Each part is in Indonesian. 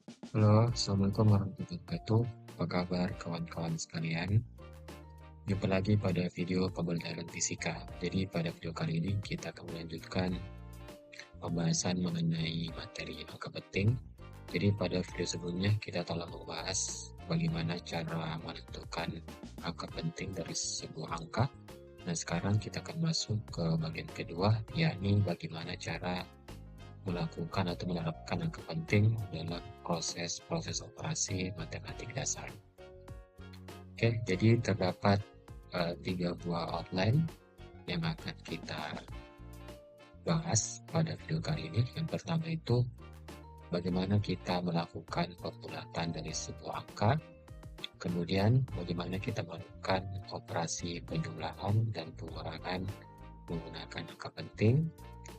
Halo, Assalamualaikum warahmatullahi wabarakatuh. Apa kabar kawan-kawan sekalian? Jumpa lagi pada video pembelajaran fisika. Jadi pada video kali ini kita akan melanjutkan pembahasan mengenai materi angka penting. Jadi pada video sebelumnya kita telah membahas bagaimana cara menentukan angka penting dari sebuah angka. Nah sekarang kita akan masuk ke bagian kedua, yakni bagaimana cara melakukan atau menerapkan angka penting dalam proses-proses operasi matematik dasar. Oke, jadi terdapat tiga buah outline yang akan kita bahas pada video kali ini. Yang pertama itu bagaimana kita melakukan pembulatan dari sebuah angka, kemudian bagaimana kita melakukan operasi penjumlahan dan pengurangan menggunakan angka penting,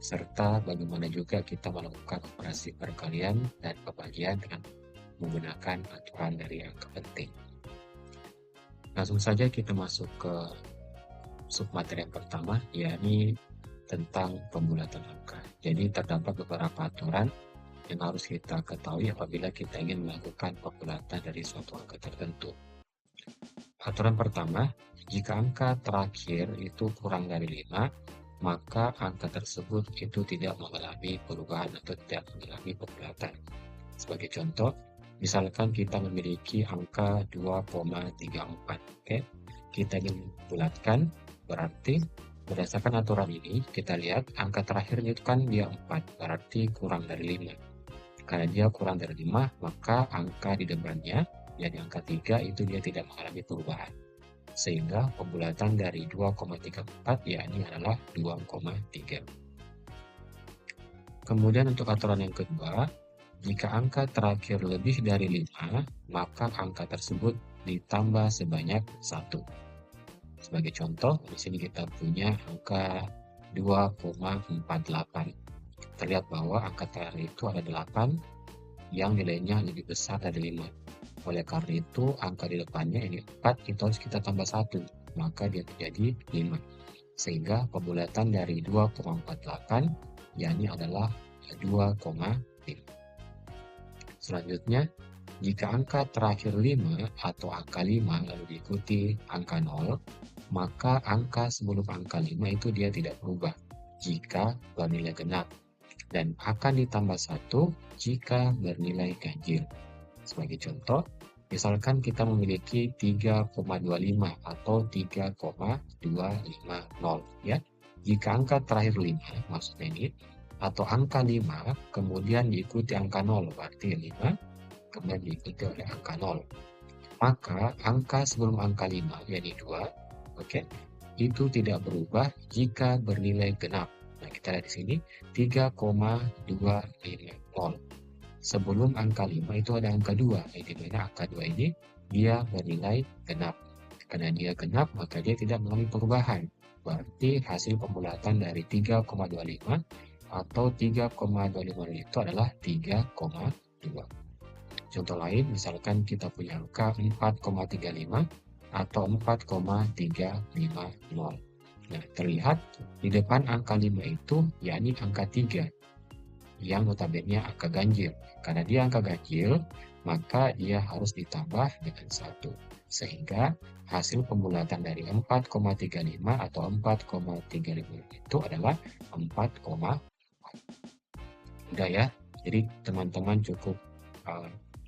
serta bagaimana juga kita melakukan operasi perkalian dan pembagian dengan menggunakan aturan dari angka penting. Langsung saja kita masuk ke submateri yang pertama, yakni tentang pembulatan angka. Jadi terdapat beberapa aturan yang harus kita ketahui apabila kita ingin melakukan pembulatan dari suatu angka tertentu. Aturan pertama, jika angka terakhir itu kurang dari 5, maka angka tersebut itu tidak mengalami perubahan atau tidak mengalami pembulatan. Sebagai contoh, misalkan kita memiliki angka 2,34, oke? Kita ingin bulatkan, berarti berdasarkan aturan ini, kita lihat angka terakhirnya itu kan dia 4, berarti kurang dari 5. Karena dia kurang dari 5, maka angka di depannya, yakni angka 3, itu dia tidak mengalami perubahan. Sehingga pembulatan dari 2,34 yakni adalah 2,3. Kemudian untuk aturan yang kedua, jika angka terakhir lebih dari 5, maka angka tersebut ditambah sebanyak 1. Sebagai contoh, di sini kita punya angka 2,48. Terlihat bahwa angka terakhir itu ada 8 yang nilainya lebih besar dari 5. Oleh karena itu, angka di depannya ini 4 itu harus kita tambah 1, maka dia menjadi 5. Sehingga pembulatan dari 2,48 yakni adalah 2,5. Selanjutnya, jika angka terakhir 5 atau angka 5 lalu diikuti angka 0, maka angka sebelum angka 5 itu dia tidak berubah jika bernilai genap dan akan ditambah 1 jika bernilai ganjil. Sebagai contoh, misalkan kita memiliki 3,25 atau 3,250 ya. Jika angka terakhir 5, maksudnya ini, atau angka 5 kemudian diikuti angka 0, berarti 5 kemudian diikuti oleh angka 0. Maka angka sebelum angka 5, yaitu 2, oke, itu tidak berubah jika bernilai genap. Nah, kita lihat di sini 3,250. Sebelum angka 5 itu ada angka 2, di mana angka 2 ini dia bernilai genap. Karena dia genap, maka dia tidak mengalami perubahan. Berarti hasil pembulatan dari 3,25 atau 3,25 itu adalah 3,2. Contoh lain, misalkan kita punya angka 4,35 atau 4,350. Nah, terlihat di depan angka 5 itu yakni angka 3 yang notabene angka ganjil. Karena dia angka ganjil, maka dia harus ditambah dengan 1. Sehingga hasil pembulatan dari 4,35 atau 4,35 itu adalah 4,4. Udah ya, jadi teman-teman cukup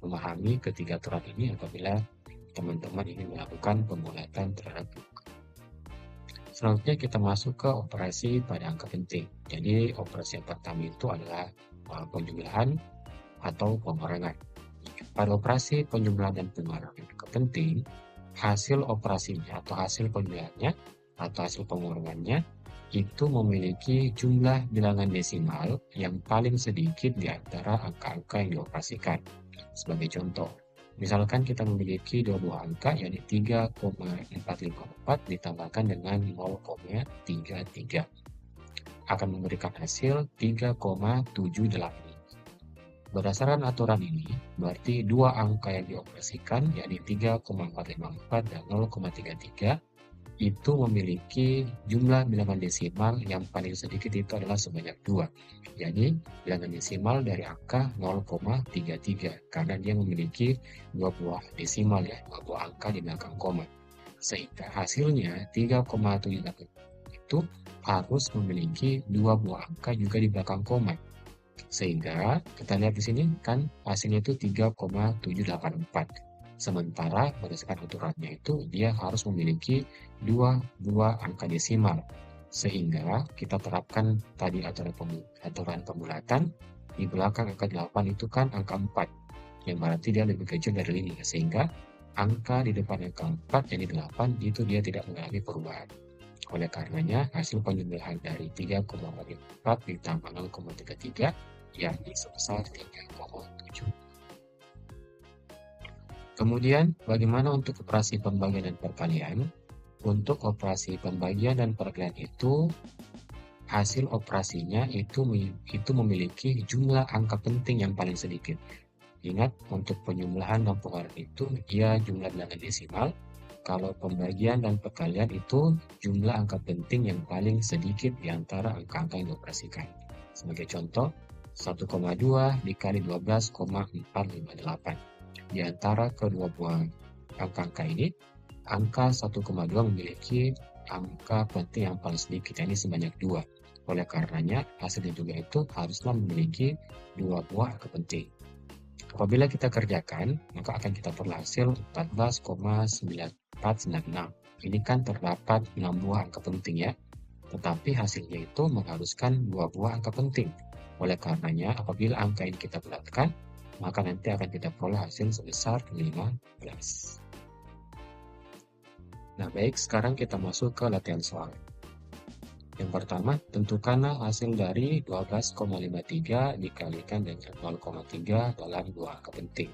memahami ketiga aturan ini apabila teman-teman ingin melakukan pembulatan terhadap angka. Selanjutnya kita masuk ke operasi pada angka penting. Jadi operasi yang pertama itu adalah penjumlahan atau pengurangan. Pada operasi penjumlahan dan pengurangan angka penting, hasil operasinya atau hasil penjumlahannya atau hasil pengurangannya itu memiliki jumlah bilangan desimal yang paling sedikit di antara angka-angka yang dioperasikan. Sebagai contoh, misalkan kita memiliki dua buah angka, yakni 3,454 ditambahkan dengan 0,33. Akan memberikan hasil 3,78. Berdasarkan aturan ini, berarti dua angka yang dioperasikan, yakni 3,454 dan 0,33, itu memiliki jumlah bilangan desimal yang paling sedikit itu adalah sebanyak 2. Jadi, bilangan desimal dari angka 0,33 karena dia memiliki dua buah desimal ya, dua buah angka di belakang koma. Sehingga hasilnya 3,78 itu harus memiliki dua buah angka juga di belakang koma. Sehingga kita lihat di sini kan hasilnya itu 3,784. Sementara berdasarkan aturannya itu dia harus memiliki dua buah angka desimal. Sehingga kita terapkan tadi aturan pembulatan, di belakang angka 8 itu kan angka 4, yang berarti dia lebih kecil dari 5. Sehingga angka di depan angka 4 jadi 8 itu dia tidak mengalami perubahan. Oleh karenanya, hasil penjumlahan dari 3,4 ditambah 0,33 yakni sebesar 3,7. Kemudian, bagaimana untuk operasi pembagian dan perkalian? Untuk operasi pembagian dan perkalian itu, hasil operasinya itu memiliki jumlah angka penting yang paling sedikit. Ingat, untuk penjumlahan dan pengurangan itu, dia jumlah bilangan desimal. Kalau pembagian dan perkalian itu jumlah angka penting yang paling sedikit di antara angka-angka yang dioperasikan. Sebagai contoh, 1,2 dikali 12,458. Di antara kedua buah angka-angka ini, angka 1,2 memiliki angka penting yang paling sedikit, yakni sebanyak 2. Oleh karenanya, hasilnya juga itu haruslah memiliki dua buah angka penting. Apabila kita kerjakan, maka akan kita peroleh hasil 14,9496. Ini kan terdapat 6 buah angka penting ya. Tetapi hasilnya itu mengharuskan 2 buah angka penting. Oleh karenanya, apabila angka ini kita bulatkan, maka nanti akan kita peroleh hasil sebesar 15. Nah, baik, sekarang kita masuk ke latihan soal. Yang pertama, tentukanlah hasil dari 12,53 dikalikan dengan 0,3 dalam dua angka penting.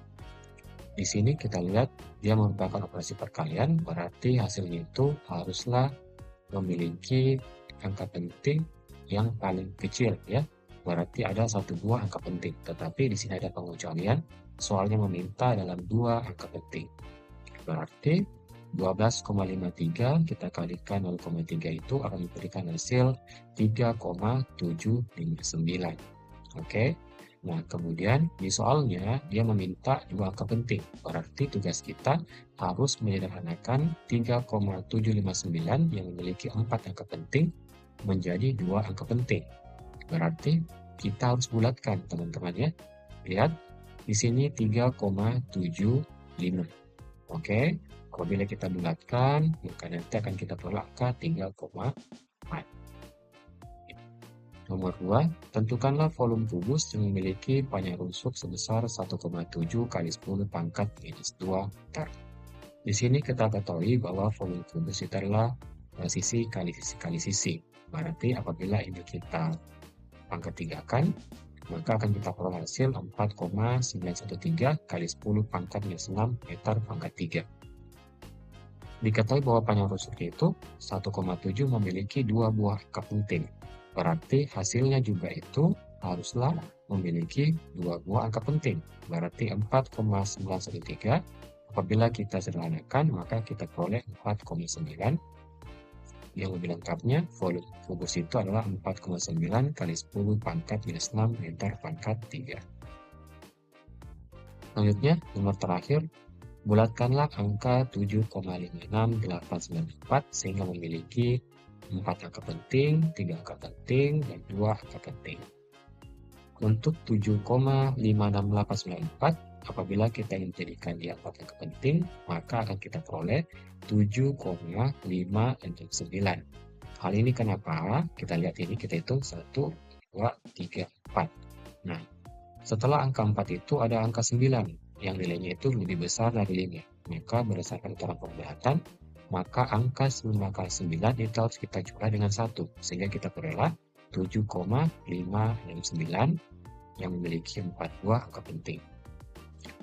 Di sini kita lihat dia merupakan operasi perkalian, berarti hasilnya itu haruslah memiliki angka penting yang paling kecil ya. Berarti ada satu buah angka penting. Tetapi di sini ada pengecualian, soalnya meminta dalam dua angka penting. Berarti 12,53 kita kalikan 0,3 itu akan memberikan hasil 3,759. Oke. Nah, kemudian di soalnya dia meminta dua angka penting. Berarti tugas kita harus menyederhanakan 3,759 yang memiliki 4 angka penting menjadi dua angka penting. Berarti kita harus bulatkan, teman-teman ya. Lihat di sini 3,75. Oke. Apabila kita bulatkan, maka nanti akan kita peroleh angka 3,4. Nomor 2, tentukanlah volume kubus yang memiliki panjang rusuk sebesar 1,7 kali 10 pangkat minus 2 meter. Di sini kita ketahui bahwa volume kubus itu adalah sisi kali sisi kali sisi. Berarti apabila ini kita pangkat 3 kan, maka akan kita peroleh hasil 4,913 kali 10 pangkat minus 6 meter pangkat 3. Diketahui bahwa panjang rusuknya itu 1,7 memiliki dua buah angka penting. Berarti hasilnya juga itu haruslah memiliki dua buah angka penting. Berarti 4,913. Apabila kita sederhanakan, maka kita peroleh 4,9. Yang lebih lengkapnya, volume kubus itu adalah 4,9 kali 10 pangkat minus 6 meter pangkat 3. Selanjutnya, nomor terakhir, bulatkanlah angka 7,56894 sehingga memiliki 4 angka penting, 3 angka penting, dan 2 angka penting. Untuk 7,56894, apabila kita ingin jadikan dia 4 angka penting, maka akan kita peroleh 7,569. Hal ini kenapa? Kita lihat ini, kita hitung 1, 2, 3, 4. Nah, setelah angka 4 itu ada angka 9 yang nilainya itu lebih besar dari 5. Maka berdasarkan aturan pembulatan, maka angka 9 itu harus kita jumlah dengan 1. Sehingga kita peroleh 7,569 yang memiliki 4 buah angka penting.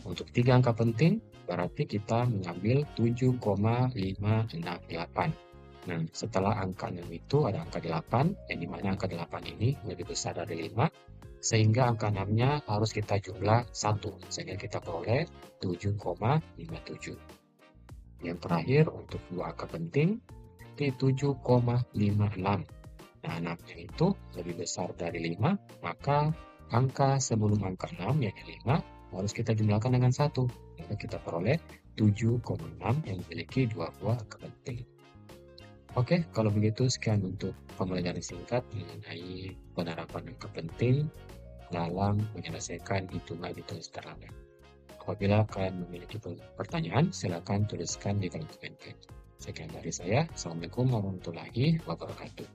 Untuk 3 angka penting, berarti kita mengambil 7,568. Nah, setelah angka 6 itu ada angka 8, yang dimana angka 8 ini lebih besar dari 5, sehingga angka 6-nya harus kita jumlah 1, sehingga kita peroleh 7,57. Yang terakhir, untuk 2 angka penting, berarti 7,56. Nah, 6-nya itu lebih besar dari 5, maka angka sebelum angka 6, yaitu 5, harus kita jumlahkan dengan 1. Maka kita peroleh 7,6 yang memiliki dua buah angka penting. Oke, kalau begitu sekian untuk pembelajaran singkat mengenai penerapan angka penting dalam menyelesaikan hitungan-hitungan sederhana. Apabila kalian memiliki pertanyaan, silakan tuliskan di kolom komentar. Sekian dari saya. Assalamualaikum warahmatullahi wabarakatuh.